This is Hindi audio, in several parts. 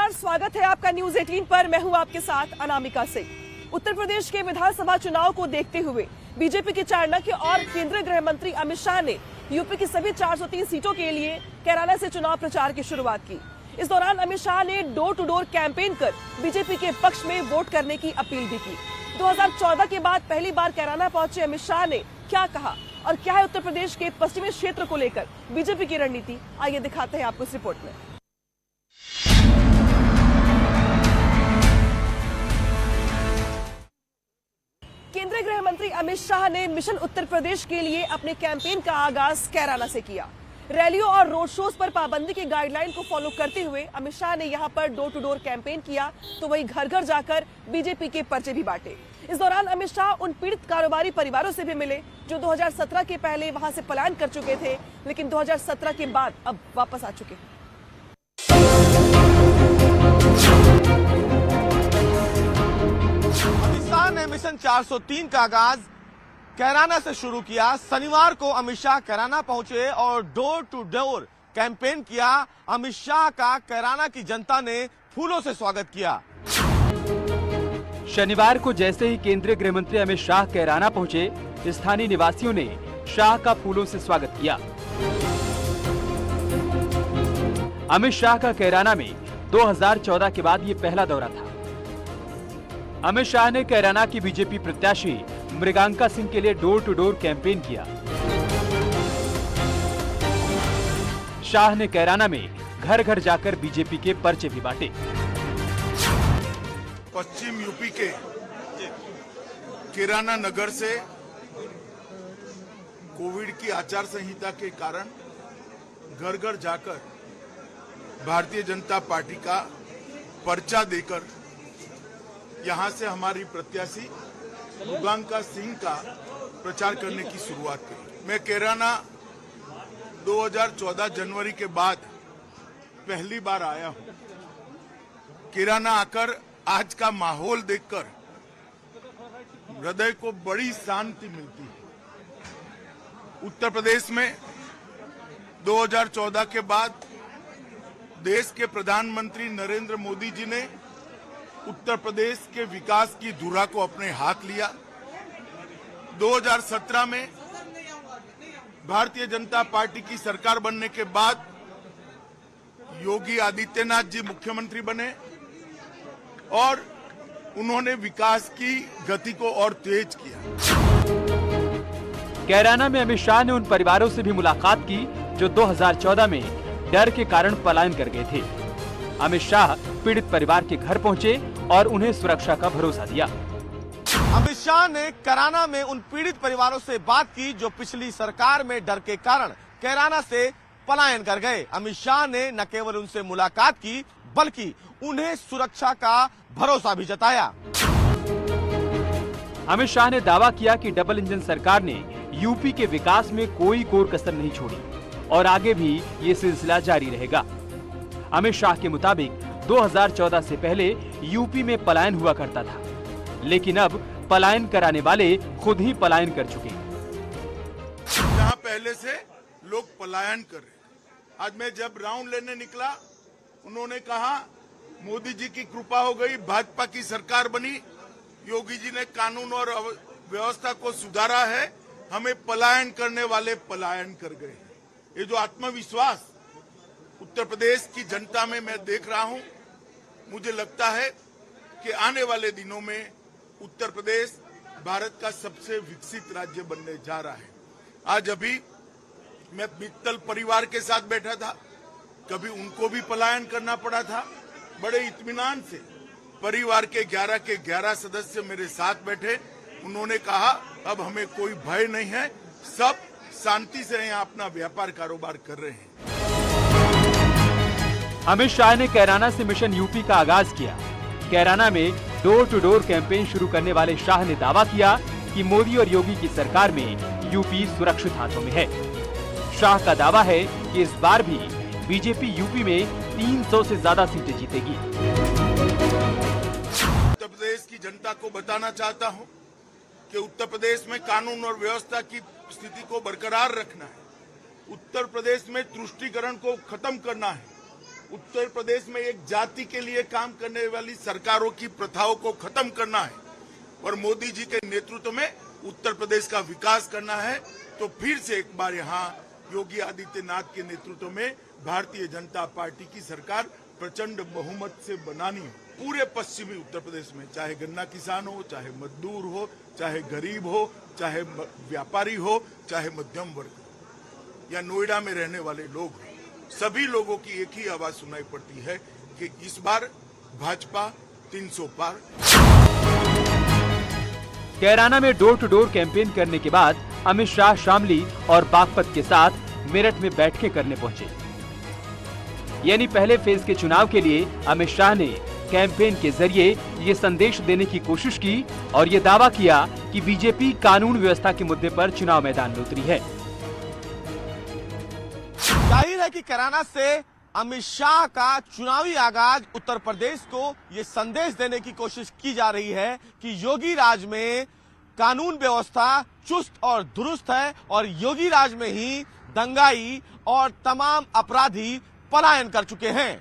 नमस्कार, स्वागत है आपका न्यूज 18 पर। मैं हूं आपके साथ अनामिका सिंह। उत्तर प्रदेश के विधानसभा चुनाव को देखते हुए बीजेपी के चाणक्य और केंद्रीय गृह मंत्री अमित शाह ने यूपी की सभी 403 सीटों के लिए कैराना से चुनाव प्रचार की शुरुआत की। इस दौरान अमित शाह ने डोर टू डोर कैंपेन कर बीजेपी के पक्ष में वोट करने की अपील भी की। 2014 के बाद पहली बार कैराना पहुंचे अमित शाह ने क्या कहा और क्या है उत्तर प्रदेश के पश्चिमी क्षेत्र को लेकर बीजेपी की रणनीति, आइए दिखाते हैं आपको इस रिपोर्ट में। केंद्रीय गृह मंत्री अमित शाह ने मिशन उत्तर प्रदेश के लिए अपने कैंपेन का आगाज कैराना से किया। रैलियों और रोड शोज पर पाबंदी की गाइडलाइन को फॉलो करते हुए अमित शाह ने यहां पर डोर टू डोर कैंपेन किया तो वहीं घर घर जाकर बीजेपी के पर्चे भी बांटे। इस दौरान अमित शाह उन पीड़ित कारोबारी परिवारों से भी मिले जो 2017 के पहले वहां से पलायन कर चुके थे, लेकिन 2017 के बाद अब वापस आ चुके हैं। अमित शाह ने मिशन 403 का आगाज कैराना से शुरू किया। शनिवार को अमित शाह कैराना पहुंचे और डोर टू डोर कैंपेन किया। अमित शाह का कैराना की जनता ने फूलों से स्वागत किया। शनिवार को जैसे ही केंद्रीय गृह मंत्री अमित शाह कैराना पहुंचे, स्थानीय निवासियों ने शाह का फूलों से स्वागत किया। अमित शाह का कैराना में 2014 के बाद ये पहला दौरा था। अमित शाह ने कैराना की बीजेपी प्रत्याशी मृगांका सिंह के लिए डोर टू डोर कैंपेन किया। शाह ने कैराना में घर घर जाकर बीजेपी के पर्चे भी बांटे। पश्चिम यूपी के कैराना नगर से कोविड की आचार संहिता के कारण घर घर जाकर भारतीय जनता पार्टी का पर्चा देकर यहां से हमारी प्रत्याशी मृगांका सिंह का प्रचार करने की शुरुआत की। मैं कैराना 2014 जनवरी के बाद पहली बार आया हूं। कैराना आकर आज का माहौल देखकर हृदय को बड़ी शांति मिलती है। उत्तर प्रदेश में 2014 के बाद देश के प्रधानमंत्री नरेंद्र मोदी जी ने उत्तर प्रदेश के विकास की धुरा को अपने हाथ लिया। 2017 में भारतीय जनता पार्टी की सरकार बनने के बाद योगी आदित्यनाथ जी मुख्यमंत्री बने और उन्होंने विकास की गति को और तेज किया। कैराना में अमित शाह ने उन परिवारों से भी मुलाकात की जो 2014 में डर के कारण पलायन कर गए थे। अमित शाह पीड़ित परिवार के घर पहुंचे और उन्हें सुरक्षा का भरोसा दिया। अमित शाह ने कैराना में उन पीड़ित परिवारों से बात की जो पिछली सरकार में डर के कारण कैराना से पलायन कर गए। अमित शाह ने न केवल उनसे मुलाकात की बल्कि उन्हें सुरक्षा का भरोसा भी जताया। अमित शाह ने दावा किया कि डबल इंजन सरकार ने यूपी के विकास में कोई कोर कसर नहीं छोड़ी और आगे भी ये सिलसिला जारी रहेगा। अमित शाह के मुताबिक 2014 से पहले यूपी में पलायन हुआ करता था, लेकिन अब पलायन कराने वाले खुद ही पलायन कर चुके हैं। जहां पहले से लोग पलायन कर रहे, आज मैं जब राउंड लेने निकला, उन्होंने कहा मोदी जी की कृपा हो गई, भाजपा की सरकार बनी, योगी जी ने कानून और व्यवस्था को सुधारा है, हमें पलायन करने वाले पलायन कर गए। ये जो आत्मविश्वास उत्तर प्रदेश की जनता में मैं देख रहा हूं, मुझे लगता है कि आने वाले दिनों में उत्तर प्रदेश भारत का सबसे विकसित राज्य बनने जा रहा है। आज अभी मैं मित्तल परिवार के साथ बैठा था, कभी उनको भी पलायन करना पड़ा था। बड़े इत्मीनान से परिवार के 11 सदस्य मेरे साथ बैठे। उन्होंने कहा अब हमें कोई भय नहीं है, सब शांति से यहाँ अपना व्यापार कारोबार कर रहे हैं। अमित शाह ने कैराना से मिशन यूपी का आगाज किया। कैराना में डोर टू डोर कैंपेन शुरू करने वाले शाह ने दावा किया कि मोदी और योगी की सरकार में यूपी सुरक्षित हाथों में है। शाह का दावा है कि इस बार भी बीजेपी यूपी में 300 से ज्यादा सीटें जीतेगी। उत्तर प्रदेश की जनता को बताना चाहता हूं कि उत्तर प्रदेश में कानून और व्यवस्था की स्थिति को बरकरार रखना है। उत्तर प्रदेश में तुष्टीकरण को खत्म करना है। उत्तर प्रदेश में एक जाति के लिए काम करने वाली सरकारों की प्रथाओं को खत्म करना है और मोदी जी के नेतृत्व में उत्तर प्रदेश का विकास करना है। तो फिर से एक बार यहाँ योगी आदित्यनाथ के नेतृत्व में भारतीय जनता पार्टी की सरकार प्रचंड बहुमत से बनानी है। पूरे पश्चिमी उत्तर प्रदेश में चाहे गन्ना किसान हो, चाहे मजदूर हो, चाहे गरीब हो, चाहे व्यापारी हो, चाहे मध्यम वर्ग हो या नोएडा में रहने वाले लोग हो, सभी लोगों की एक ही आवाज सुनाई पड़ती है कि इस बार भाजपा 300 पार। कैराना में डोर टू डोर कैंपेन करने के बाद अमित शाह शामली और बागपत के साथ मेरठ में बैठकें करने पहुंचे। यानी पहले फेज के चुनाव के लिए अमित शाह ने कैंपेन के जरिए ये संदेश देने की कोशिश की और ये दावा किया कि बीजेपी कानून व्यवस्था के मुद्दे पर चुनाव मैदान में उतरी है। जाहिर है कि कैराना से अमित शाह का चुनावी आगाज उत्तर प्रदेश को ये संदेश देने की कोशिश की जा रही है कि योगी राज में कानून व्यवस्था चुस्त और दुरुस्त है और योगी राज में ही दंगाई और तमाम अपराधी पलायन कर चुके हैं।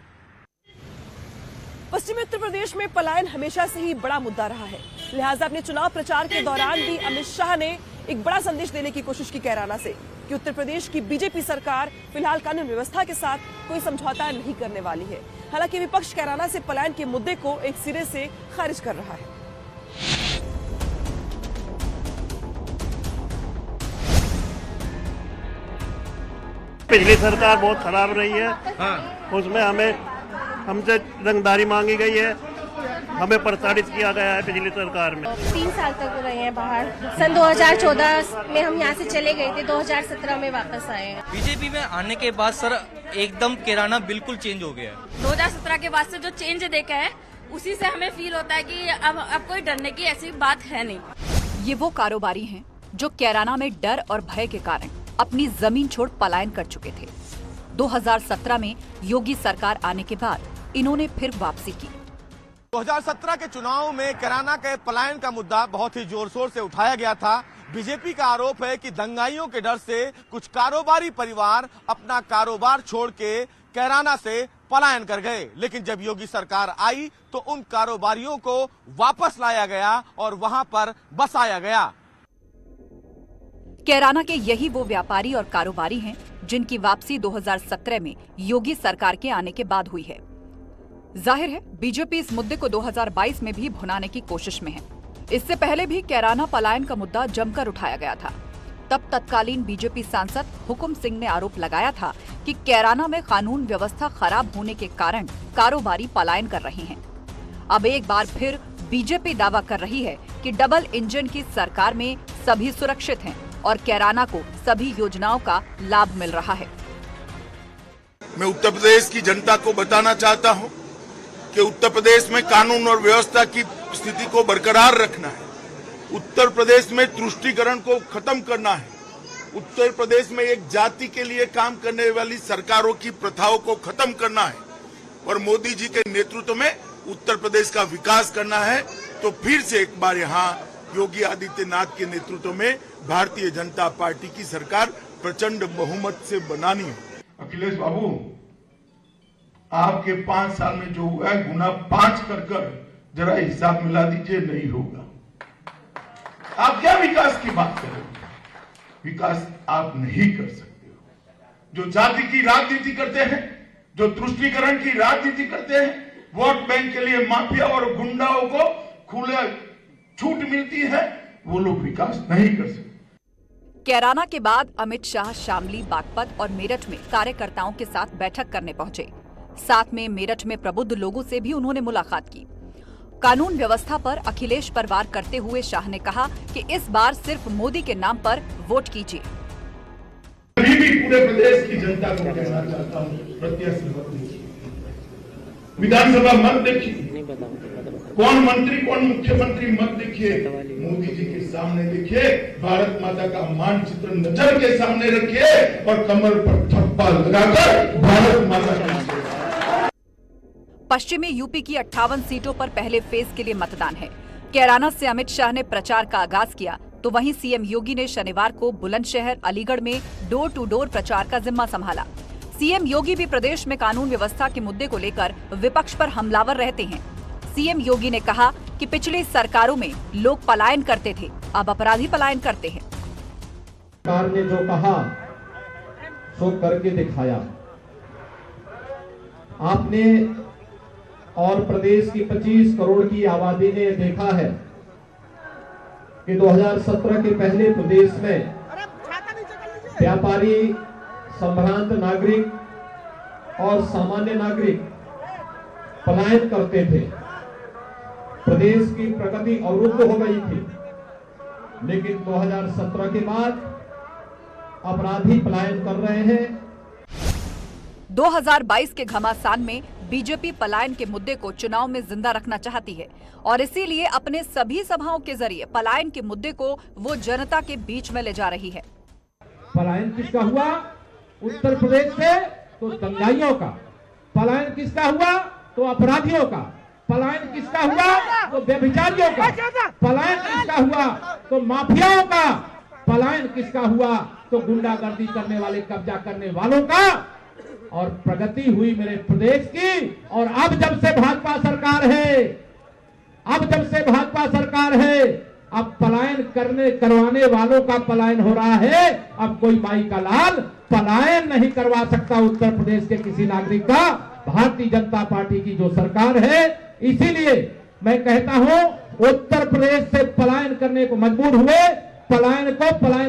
पश्चिमी उत्तर प्रदेश में पलायन हमेशा से ही बड़ा मुद्दा रहा है, लिहाजा अपने चुनाव प्रचार के दौरान भी अमित शाह ने एक बड़ा संदेश देने की कोशिश की कैराना से कि उत्तर प्रदेश की बीजेपी सरकार फिलहाल कानून व्यवस्था के साथ कोई समझौता नहीं करने वाली है। हालांकि विपक्ष कैराना से पलायन के मुद्दे को एक सिरे से खारिज कर रहा है। पिछली सरकार बहुत खराब रही है। उसमें हमसे रंगदारी मांगी गई है, हमें प्रताड़ित किया गया है पिछली सरकार में। 3 साल तक रहे हैं बाहर। सन 2014 में हम यहाँ से चले गए थे, 2017 में वापस आए हैं। बीजेपी में आने के बाद सर एकदम कैराना बिल्कुल चेंज हो गया है। 2017 के बाद से जो चेंज देखा है उसी से हमें फील होता है कि अब कोई डरने की ऐसी बात है नहीं। ये वो कारोबारी हैं जो कैराना में डर और भय के कारण अपनी जमीन छोड़ पलायन कर चुके थे। 2017 में योगी सरकार आने के बाद इन्होंने फिर वापसी की। 2017 के चुनाव में कैराना के पलायन का मुद्दा बहुत ही जोर शोर से उठाया गया था। बीजेपी का आरोप है कि दंगाइयों के डर से कुछ कारोबारी परिवार अपना कारोबार छोड़ के कैराना से पलायन कर गए, लेकिन जब योगी सरकार आई तो उन कारोबारियों को वापस लाया गया और वहां पर बसाया गया। कैराना के यही वो व्यापारी और कारोबारी हैं जिनकी वापसी 2017 में योगी सरकार के आने के बाद हुई है। जाहिर है बीजेपी इस मुद्दे को 2022 में भी भुनाने की कोशिश में है। इससे पहले भी कैराना पलायन का मुद्दा जमकर उठाया गया था। तब तत्कालीन बीजेपी सांसद हुकुम सिंह ने आरोप लगाया था कि कैराना में कानून व्यवस्था खराब होने के कारण कारोबारी पलायन कर रहे हैं। अब एक बार फिर बीजेपी दावा कर रही है कि डबल इंजन की सरकार में सभी सुरक्षित हैं और कैराना को सभी योजनाओं का लाभ मिल रहा है। मैं उत्तर प्रदेश की जनता को बताना चाहता हूं कि उत्तर प्रदेश में कानून और व्यवस्था की स्थिति को बरकरार रखना है। उत्तर प्रदेश में तुष्टीकरण को खत्म करना है। उत्तर प्रदेश में एक जाति के लिए काम करने वाली सरकारों की प्रथाओं को खत्म करना है और मोदी जी के नेतृत्व में उत्तर प्रदेश का विकास करना है। तो फिर से एक बार यहाँ योगी आदित्यनाथ के नेतृत्व में भारतीय जनता पार्टी की सरकार प्रचंड बहुमत से बनानी है। अखिलेश बाबू, आपके 5 साल में जो हुआ है गुना 5 कर जरा हिसाब मिला दीजिए, नहीं होगा। आप क्या विकास की बात करेंगे? विकास आप नहीं कर सकते हो। जो जाति की राजनीति करते हैं, जो तुष्टीकरण की राजनीति करते हैं, वोट बैंक के लिए माफिया और गुंडाओं को खुले छूट मिलती है, वो लोग विकास नहीं कर सकते। कैराना के बाद अमित शाह शामली, बागपत और मेरठ में कार्यकर्ताओं के साथ बैठक करने पहुंचे। साथ में मेरठ में प्रबुद्ध लोगों से भी उन्होंने मुलाकात की। कानून व्यवस्था पर अखिलेश पर वार करते हुए शाह ने कहा कि इस बार सिर्फ मोदी के नाम पर वोट कीजिए। अभी भी पूरे प्रदेश की जनता को कहना चाहता हूँ, प्रत्याशी मत देखिए, विधानसभा मत देखिए, कौन मंत्री कौन मुख्यमंत्री मत देखिए, मोदी जी के सामने देखिए, भारत माता का मानचित्र नजर के सामने रखिए और कमर पर थप्पा लगाकर भारत माता का। पश्चिमी यूपी की 58 सीटों पर पहले फेज के लिए मतदान है। कैराना से अमित शाह ने प्रचार का आगाज किया तो वहीं सीएम योगी ने शनिवार को बुलंदशहर, अलीगढ़ में डोर टू डोर प्रचार का जिम्मा संभाला। सीएम योगी भी प्रदेश में कानून व्यवस्था के मुद्दे को लेकर विपक्ष पर हमलावर रहते हैं। सीएम योगी ने कहा कि पिछली सरकारों में लोग पलायन करते थे, अब अपराधी पलायन करते हैं। सरकार ने जो कहा सो करके दिखाया। आपने और प्रदेश की 25 करोड़ की आबादी ने देखा है कि 2017 के पहले प्रदेश में व्यापारी, संभ्रांत नागरिक और सामान्य नागरिक पलायन करते थे। प्रदेश की प्रगति अवरुद्ध हो गई थी, लेकिन 2017 के बाद अपराधी पलायन कर रहे हैं। 2022 के घमासान में बीजेपी पलायन के मुद्दे को चुनाव में जिंदा रखना चाहती है और इसीलिए अपने सभी सभाओं के जरिए पलायन के मुद्दे को वो जनता के बीच में ले जा रही है। पलायन किसका हुआ? उत्तर प्रदेश से तो दंगाइयों का। पलायन किसका हुआ? तो अपराधियों का। पलायन किसका हुआ? तो व्यभिचारियों का। पलायन किसका हुआ? तो माफियाओं का। पलायन किसका हुआ? तो गुंडागर्दी करने वाले, कब्जा करने वालों का। और प्रगति हुई मेरे प्रदेश की। और अब जब से भाजपा सरकार है, अब पलायन करवाने वालों का पलायन हो रहा है। अब कोई माई का लाल पलायन नहीं करवा सकता उत्तर प्रदेश के किसी नागरिक का। भारतीय जनता पार्टी की जो सरकार है, इसीलिए मैं कहता हूं उत्तर प्रदेश से पलायन करने को मजबूर हुए, पलायन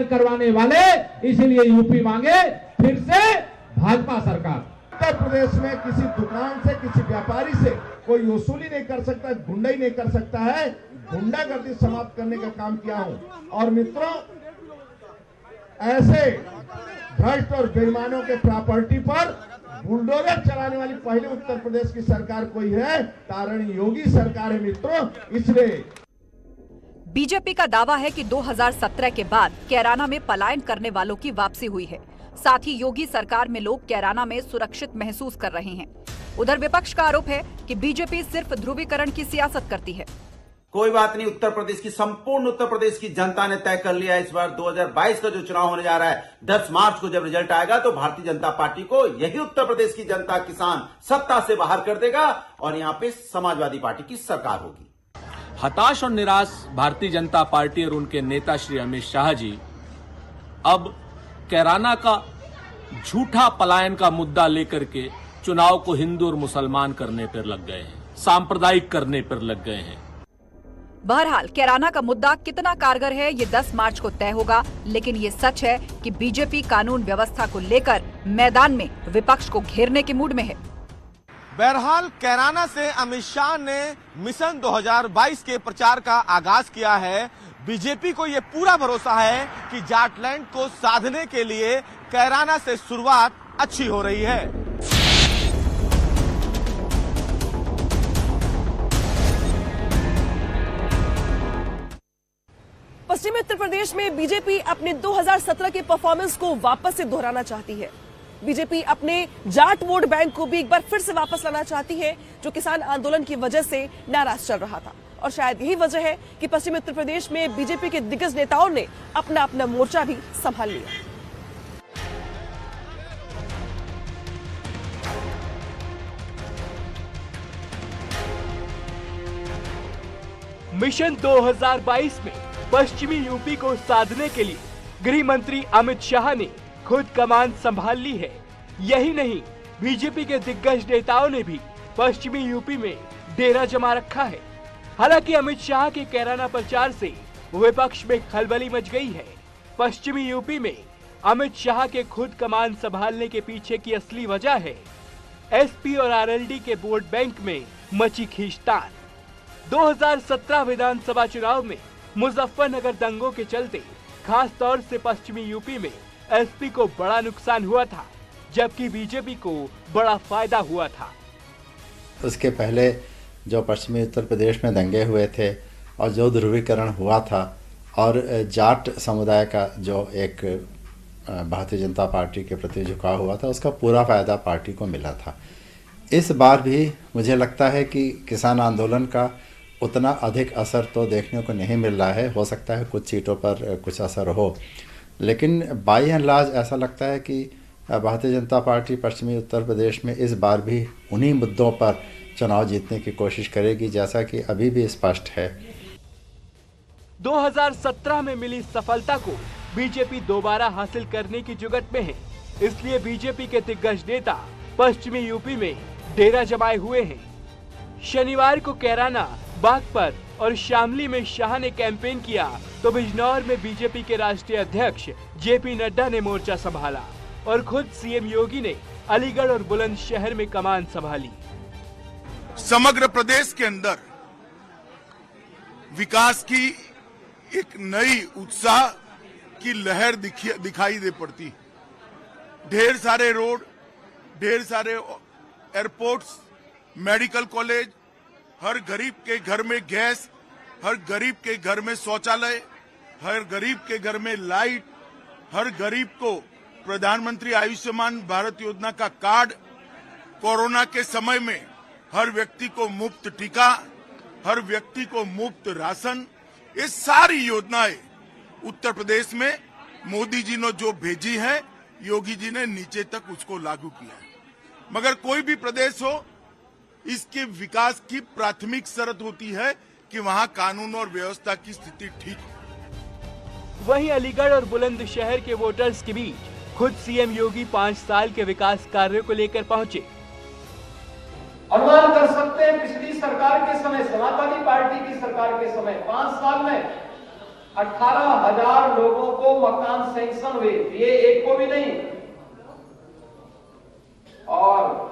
करवाने वाले, इसीलिए यूपी मांगे फिर से भाजपा सरकार। उत्तर प्रदेश में किसी दुकान से, किसी व्यापारी से कोई वसूली नहीं कर सकता, गुंडाई नहीं कर सकता है। गुंडागर्दी समाप्त करने का काम किया हूं। और मित्रों, ऐसे भ्रष्ट और बेईमानों के प्रॉपर्टी पर बुलडोजर चलाने वाली पहली उत्तर प्रदेश की सरकार कोई है, तारण योगी सरकार है मित्रों। इसलिए बीजेपी का दावा है कि 2017 के बाद कैराना में पलायन करने वालों की वापसी हुई है। साथ ही योगी सरकार में लोग कैराना में सुरक्षित महसूस कर रहे हैं। उधर विपक्ष का आरोप है कि बीजेपी सिर्फ ध्रुवीकरण की सियासत करती है। कोई बात नहीं, उत्तर प्रदेश की, संपूर्ण उत्तर प्रदेश की जनता ने तय कर लिया है। इस बार 2022 का जो चुनाव होने जा रहा है, 10 मार्च को जब रिजल्ट आएगा तो भारतीय जनता पार्टी को यही उत्तर प्रदेश की जनता, किसान सत्ता से बाहर कर देगा और यहाँ पे समाजवादी पार्टी की सरकार होगी। हताश और निराश भारतीय जनता पार्टी और उनके नेता श्री अमित शाह जी अब कैराना का झूठा पलायन का मुद्दा लेकर के चुनाव को हिंदू और मुसलमान करने पर लग गए हैं, सांप्रदायिक करने पर लग गए हैं। बहरहाल कैराना का मुद्दा कितना कारगर है ये 10 मार्च को तय होगा, लेकिन ये सच है कि बीजेपी कानून व्यवस्था को लेकर मैदान में विपक्ष को घेरने के मूड में है। बहरहाल कैराना से अमित शाह ने मिशन 2022 के प्रचार का आगाज किया है। बीजेपी को यह पूरा भरोसा है कि जाटलैंड को साधने के लिए कैराना से शुरुआत अच्छी हो रही है। पश्चिमी उत्तर प्रदेश में बीजेपी अपने 2017 के परफॉर्मेंस को वापस से दोहराना चाहती है। बीजेपी अपने जाट वोट बैंक को भी एक बार फिर से वापस लाना चाहती है, जो किसान आंदोलन की वजह से नाराज चल रहा था। और शायद यही वजह है कि पश्चिमी उत्तर प्रदेश में बीजेपी के दिग्गज नेताओं ने अपना अपना मोर्चा भी संभाल लिया। मिशन 2022 में पश्चिमी यूपी को साधने के लिए गृह मंत्री अमित शाह ने खुद कमान संभाल ली है। यही नहीं, बीजेपी के दिग्गज नेताओं ने भी पश्चिमी यूपी में डेरा जमा रखा है। हालांकि अमित शाह के कैराना प्रचार से विपक्ष में खलबली मच गई है। पश्चिमी यूपी में अमित शाह के खुद कमान संभालने के पीछे की असली वजह है एसपी और आरएलडी के वोट बैंक में मची खींचतान। 2017 विधानसभा चुनाव में मुजफ्फरनगर दंगों के चलते खास तौर से पश्चिमी यूपी में एसपी को बड़ा नुकसान हुआ था, जबकि बीजेपी को बड़ा फायदा हुआ था। उसके पहले जो पश्चिमी उत्तर प्रदेश में दंगे हुए थे और जो ध्रुवीकरण हुआ था और जाट समुदाय का जो एक भारतीय जनता पार्टी के प्रति झुकाव हुआ था, उसका पूरा फायदा पार्टी को मिला था। इस बार भी मुझे लगता है कि किसान आंदोलन का उतना अधिक असर तो देखने को नहीं मिल रहा है। हो सकता है कुछ सीटों पर कुछ असर हो, लेकिन बाई एंड लार्ज ऐसा लगता है कि भारतीय जनता पार्टी पश्चिमी उत्तर प्रदेश में इस बार भी उन्हीं मुद्दों पर चुनाव जीतने की कोशिश करेगी, जैसा कि अभी भी स्पष्ट है। 2017 में मिली सफलता को बीजेपी दोबारा हासिल करने की जुगत में है। इसलिए बीजेपी के दिग्गज नेता पश्चिमी यूपी में डेरा जमाए हुए हैं। शनिवार को कैराना, बागपत और शामली में शाह ने कैंपेन किया तो बिजनौर में बीजेपी के राष्ट्रीय अध्यक्ष जेपी नड्डा ने मोर्चा संभाला और खुद सीएम योगी ने अलीगढ़ और बुलंदशहर में कमान संभाली। समग्र प्रदेश के अंदर विकास की एक नई उत्साह की लहर दिखाई दे पड़ती। ढेर सारे रोड, ढेर सारे एयरपोर्ट्स, मेडिकल कॉलेज, हर गरीब के घर में गैस, हर गरीब के घर में शौचालय, हर गरीब के घर में लाइट, हर गरीब को प्रधानमंत्री आयुष्मान भारत योजना का कार्ड, कोरोना के समय में हर व्यक्ति को मुफ्त टीका, हर व्यक्ति को मुफ्त राशन, ये सारी योजनाएं उत्तर प्रदेश में मोदी जी ने जो भेजी है, योगी जी ने नीचे तक उसको लागू किया है। मगर कोई भी प्रदेश हो, इसके विकास की प्राथमिक शर्त होती है कि वहां कानून और व्यवस्था की स्थिति ठीक हो। वहीं अलीगढ़ और बुलंदशहर के वोटर्स के बीच खुद सीएम योगी 5 साल के विकास कार्यों को लेकर पहुंचे। अनुमान कर सकते हैं पिछली सरकार के समय, समाजवादी पार्टी की सरकार के समय 5 साल में 18,000 लोगों को मकान सैंक्शन हुए, ये एक को भी नहीं। और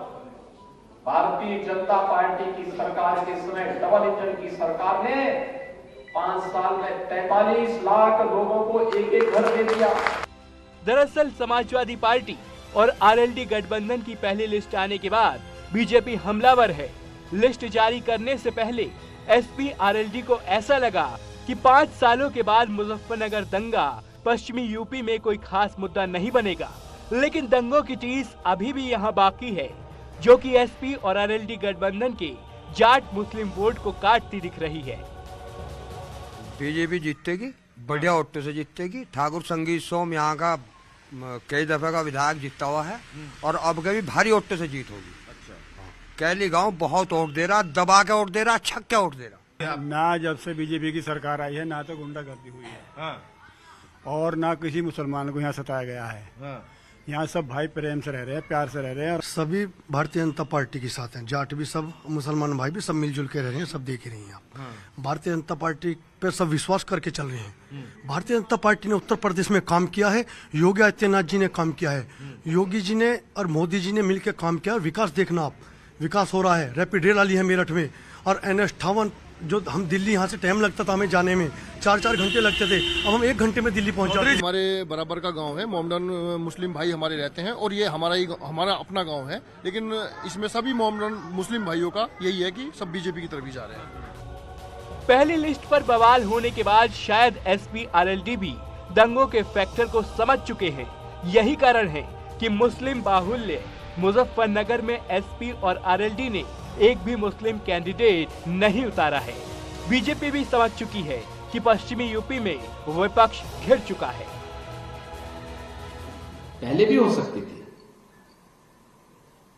भारतीय जनता पार्टी की सरकार के समय, डबल इंजन की सरकार ने 5 साल में 43 लाख लोगों को एक घर दे दिया। दरअसल समाजवादी पार्टी और आरएलडी गठबंधन की पहली लिस्ट आने के बाद बीजेपी हमलावर है। लिस्ट जारी करने से पहले एसपी आरएलडी को ऐसा लगा कि 5 सालों के बाद मुजफ्फरनगर दंगा पश्चिमी यूपी में कोई खास मुद्दा नहीं बनेगा, लेकिन दंगों की चीज अभी भी यहाँ बाकी है, जो कि एसपी और आरएलडी गठबंधन के जाट मुस्लिम वोट को काटती दिख रही है। बीजेपी जीतेगी, बढ़िया वोटों से जीतेगी। ठाकुर संगीत सोम यहाँ का कई दफे का विधायक जीता हुआ है और अब कभी भारी वोटों से जीत होगी। कैली गांव बहुत वोट दे रहा, दबा के वोट दे रहा, छक्के वोट दे रहा। ना जब से बीजेपी की सरकार आई है, ना तो गुंडागर्दी हुई है और ना किसी मुसलमान को यहाँ सताया गया है। यहाँ सब भाई प्रेम से रह रहे हैं, प्यार से रह रहे हैं और सभी भारतीय जनता पार्टी के साथ हैं। जाट भी सब, मुसलमान भाई भी सब मिलजुल के रह रहे हैं, सब देख रही हैं आप। भारतीय जनता पार्टी पे सब विश्वास करके चल रहे हैं। भारतीय जनता पार्टी ने उत्तर प्रदेश में काम किया है, योगी आदित्यनाथ जी ने काम किया है, योगी जी ने और मोदी जी ने मिलकर काम किया। विकास देखना आप, विकास हो रहा है। रैपिड रेल वाली है मेरठ में और NH-58 जो हम दिल्ली यहाँ से टाइम लगता था हमें जाने में 4-4 घंटे लगते थे, अब हम 1 घंटे में दिल्ली पहुँच जाते हैं। हमारे बराबर का गांव है, मोमडन मुस्लिम भाई हमारे रहते हैं और ये हमारा अपना गांव है, लेकिन इसमें सभी मोमडन मुस्लिम भाइयों का यही है कि सब बीजेपी की तरफ ही जा रहे हैं। पहली लिस्ट पर बवाल होने के बाद शायद एसपी आरएलडी भी दंगों के फैक्टर को समझ चुके हैं। यही कारण है कि मुस्लिम बाहुल्य मुजफ्फरनगर में एसपी और आरएलडी ने एक भी मुस्लिम कैंडिडेट नहीं उतारा है। बीजेपी भी समझ चुकी है कि पश्चिमी यूपी में विपक्ष घिर चुका है। पहले भी हो सकती थी,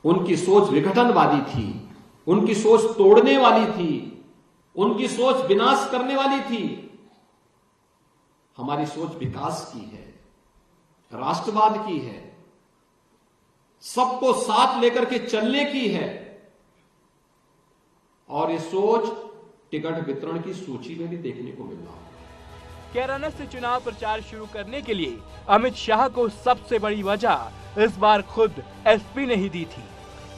उनकी सोच विघटनवादी थी, उनकी सोच तोड़ने वाली थी, उनकी सोच विनाश करने वाली थी। हमारी सोच विकास की है, राष्ट्रवाद की है, सबको साथ लेकर के चलने की है और ये सोच टिकट वितरण की सूची में भी देखने को मिल रहा है। कैराना से चुनाव प्रचार शुरू करने के लिए अमित शाह को सबसे बड़ी वजह इस बार खुद एसपी ने ही दी थी।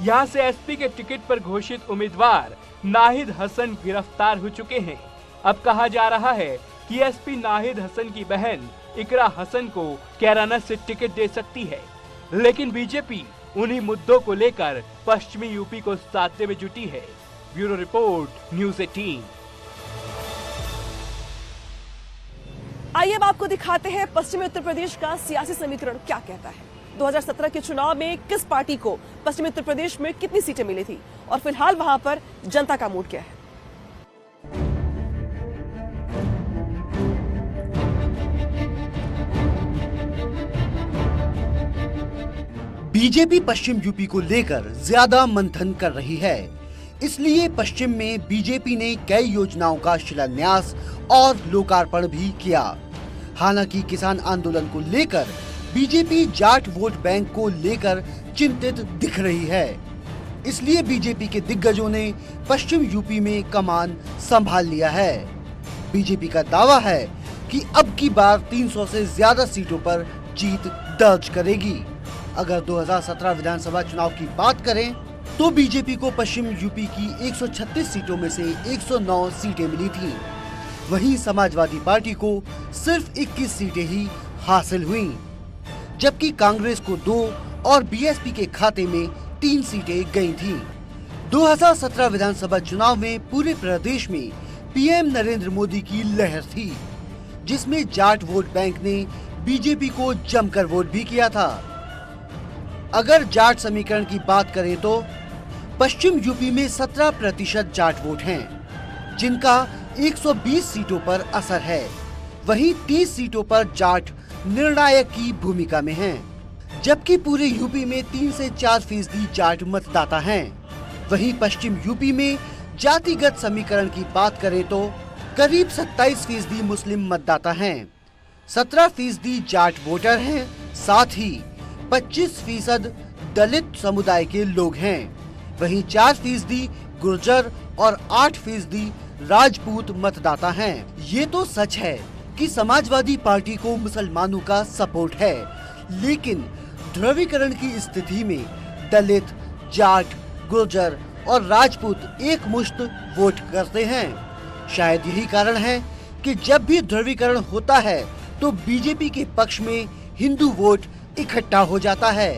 यहां से एसपी के टिकट पर घोषित उम्मीदवार नाहिद हसन गिरफ्तार हो चुके हैं। अब कहा जा रहा है कि एसपी नाहिद हसन की बहन इकरा हसन को कैराना से टिकट दे सकती है, लेकिन बीजेपी उन्हीं मुद्दों को लेकर पश्चिमी यूपी को साधने में जुटी है। Bureau report, news 18। आइए अब आपको दिखाते हैं पश्चिमी उत्तर प्रदेश का सियासी समीकरण क्या कहता है। 2017 के चुनाव में किस पार्टी को पश्चिमी उत्तर प्रदेश में कितनी सीटें मिली थी और फिलहाल वहां पर जनता का मूड क्या है। बीजेपी पश्चिम यूपी को लेकर ज्यादा मंथन कर रही है, इसलिए पश्चिम में बीजेपी ने कई योजनाओं का शिलान्यास और लोकार्पण भी किया। हालांकि किसान आंदोलन को लेकर बीजेपी जाट वोट बैंक को लेकर चिंतित दिख रही है, इसलिए बीजेपी के दिग्गजों ने पश्चिम यूपी में कमान संभाल लिया है। बीजेपी का दावा है कि अब की बार 300 से ज्यादा सीटों पर जीत दर्ज करेगी। अगर 2017 विधानसभा चुनाव की बात करें तो बीजेपी को पश्चिम यूपी की 136 सीटों में से 109 सीटें मिली थीं। वहीं समाजवादी पार्टी को सिर्फ 21 सीटें ही हासिल हुईं, जबकि कांग्रेस को 2 और बीएसपी के खाते में 3 सीटें गई थीं। 2017 विधानसभा चुनाव में पूरे प्रदेश में पीएम नरेंद्र मोदी की लहर थी, जिसमें जाट वोट बैंक ने बीजेपी को जमकर वोट भी किया था। अगर जाट समीकरण की बात करें तो पश्चिम यूपी में 17% जाट वोट हैं, जिनका 120 सीटों पर असर है। वहीं 30 सीटों पर जाट निर्णायक की भूमिका में हैं, जबकि पूरे यूपी में 3 से 4% जाट मतदाता हैं। वहीं पश्चिम यूपी में जातिगत समीकरण की बात करें तो करीब 27% मुस्लिम मतदाता हैं, 17% जाट वोटर हैं, साथ ही 25% दलित समुदाय के लोग हैं। वहीं 4% गुर्जर और 8% राजपूत मतदाता हैं। ये तो सच है कि समाजवादी पार्टी को मुसलमानों का सपोर्ट है, लेकिन ध्रुवीकरण की स्थिति में दलित, जाट, गुर्जर और राजपूत एक मुश्त वोट करते हैं। शायद यही कारण है कि जब भी ध्रुवीकरण होता है तो बीजेपी के पक्ष में हिंदू वोट इकट्ठा हो जाता है।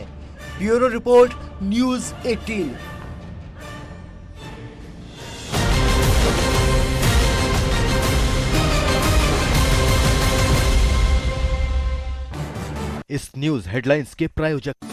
Bureau report, news 18। इस न्यूज हेडलाइंस के प्रायोजक